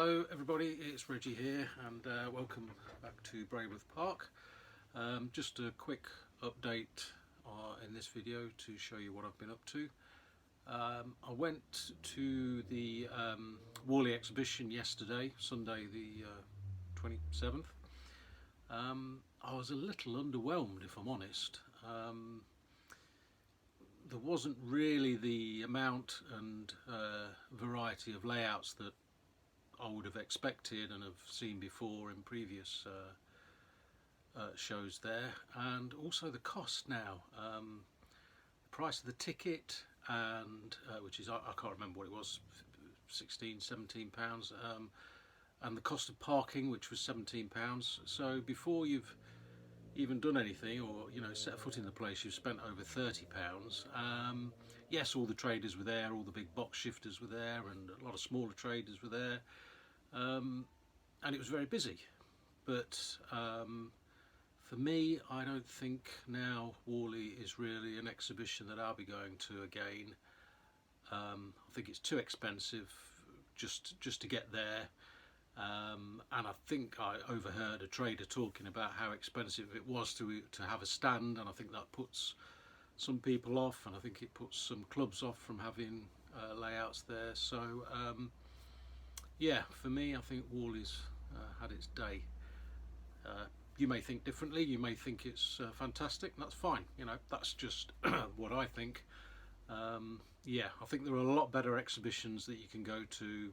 Hello everybody, it's Reggie here and welcome back to Brayworth Park. Just a quick update in this video to show you what I've been up to. I went to the Warley exhibition yesterday, Sunday the 27th. I was a little underwhelmed, if I'm honest. There wasn't really the amount and variety of layouts that I would have expected and have seen before in previous shows there, and also the cost now. The price of the ticket, and which is, I can't remember what it was, 16, 17 pounds, and the cost of parking, which was 17 pounds. So before you've even done anything, or set a foot in the place, you've spent over 30 pounds. Yes, all the traders were there, all the big box shifters were there, and a lot of smaller traders were there, and it was very busy. But for me, I don't think now Warley is really an exhibition that I'll be going to again. I think it's too expensive just to get there. And I think I overheard a trader talking about how expensive it was to have a stand, and I think that puts some people off, and I think it puts some clubs off from having layouts there. So yeah, for me, I think Warley's had its day. You may think differently, you may think it's fantastic, and that's fine, that's just what I think. Yeah, I think there are a lot better exhibitions that you can go to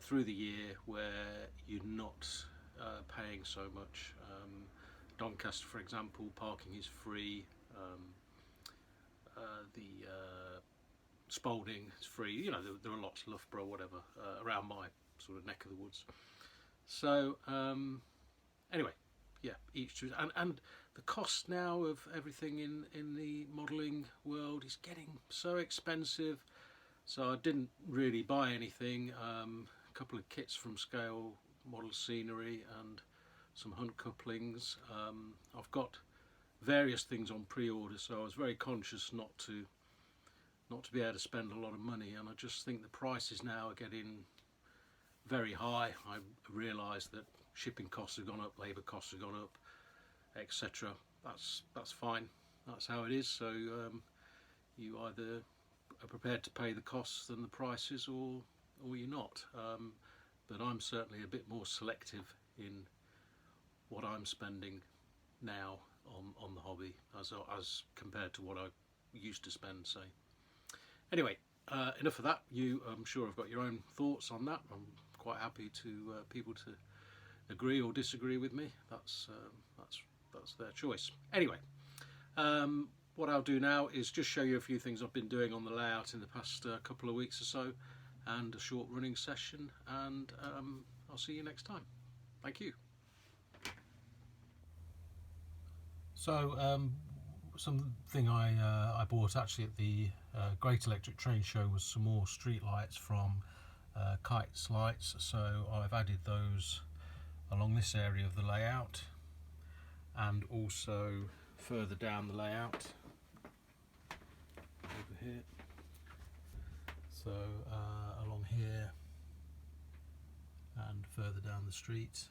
through the year where you're not paying so much. Doncaster, for example, parking is free. The Spalding is free. There are lots, Loughborough, whatever, around my sort of neck of the woods. So anyway, yeah, each choose. And the cost now of everything in the modelling world is getting so expensive. So I didn't really buy anything. A couple of kits from Scale Model Scenery and some hunt couplings. I've got various things on pre-order, so I was very conscious not to be able to spend a lot of money, and I just think the prices now are getting very high. I realise that shipping costs have gone up, labour costs have gone up, etc. That's fine. That's how it is. So you either are prepared to pay the costs and the prices, or you're not. But I'm certainly a bit more selective in what I'm spending now on the hobby as compared to what I used to spend, say. Anyway, enough of that. I'm sure have got your own thoughts on that. I'm quite happy to people to agree or disagree with me. That's their choice. Anyway, what I'll do now is just show you a few things I've been doing on the layout in the past couple of weeks or so, and a short running session, and I'll see you next time. Thank you. So something I bought actually at the Great Electric Train Show was some more street lights from Kite's Lights. So I've added those along this area of the layout, and also further down the layout over here. So along here and further down the street.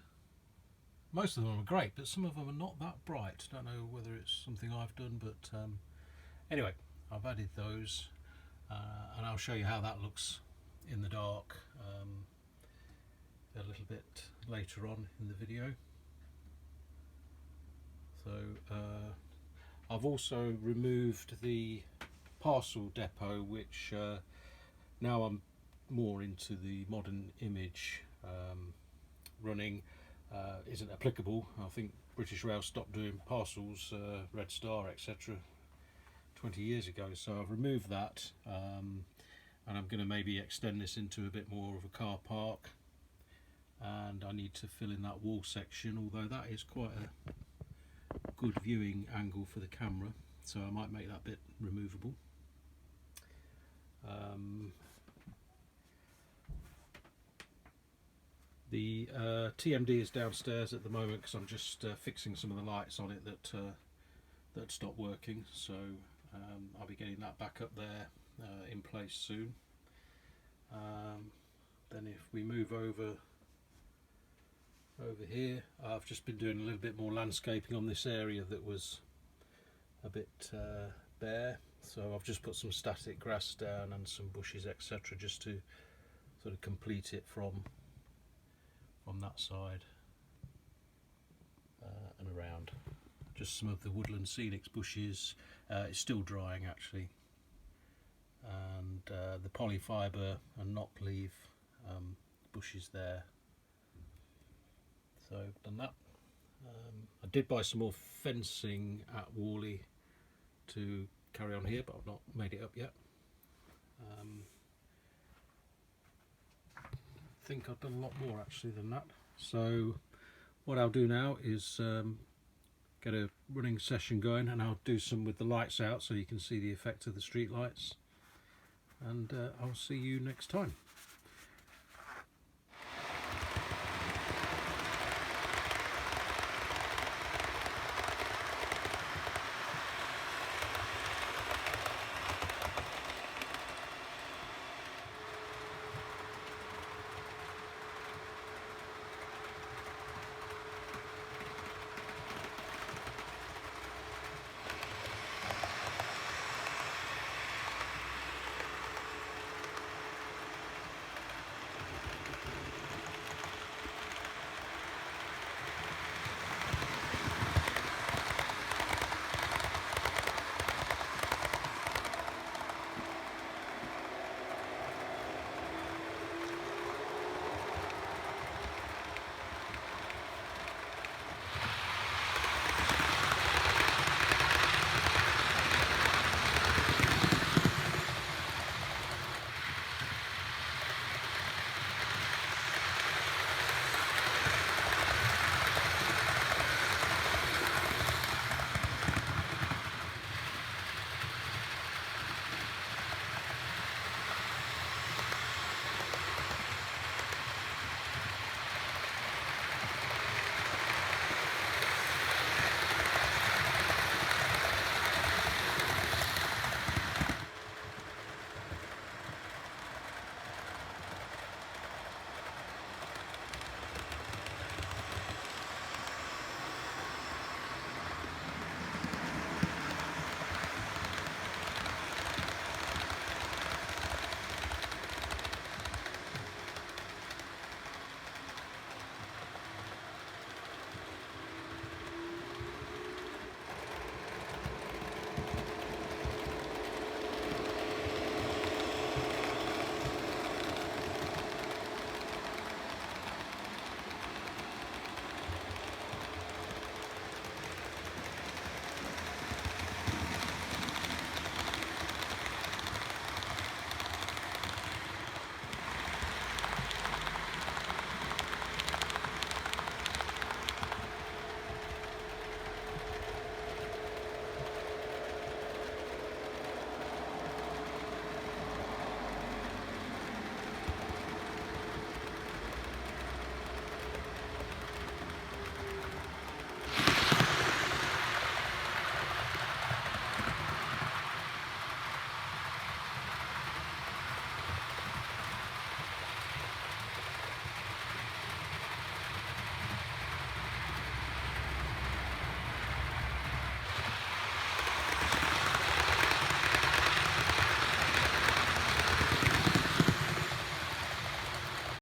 Most of them are great, but some of them are not that bright. Don't know whether it's something I've done, but anyway, I've added those, and I'll show you how that looks in the dark a little bit later on in the video. So I've also removed the parcel depot, which now I'm more into the modern image running, isn't applicable. I think British Rail stopped doing parcels, Red Star, etc. 20 years ago, so I've removed that, and I'm going to maybe extend this into a bit more of a car park, and I need to fill in that wall section, although that is quite a good viewing angle for the camera, so I might make that bit removable. The TMD is downstairs at the moment because I'm just fixing some of the lights on it that stopped working, so I'll be getting that back up there in place soon. Then if we move over over here. I've just been doing a little bit more landscaping on this area that was a bit bare, so I've just put some static grass down and some bushes, etc., just to sort of complete it from that side and around. Just some of the woodland Celix bushes. It's still drying actually, and the polyfibre and knockleaf bushes there. So I've done that. I did buy some more fencing at Warley to carry on here, but I've not made it up yet. I think I've done a lot more actually than that. So what I'll do now is get a running session going, and I'll do some with the lights out so you can see the effect of the street lights, and I'll see you next time.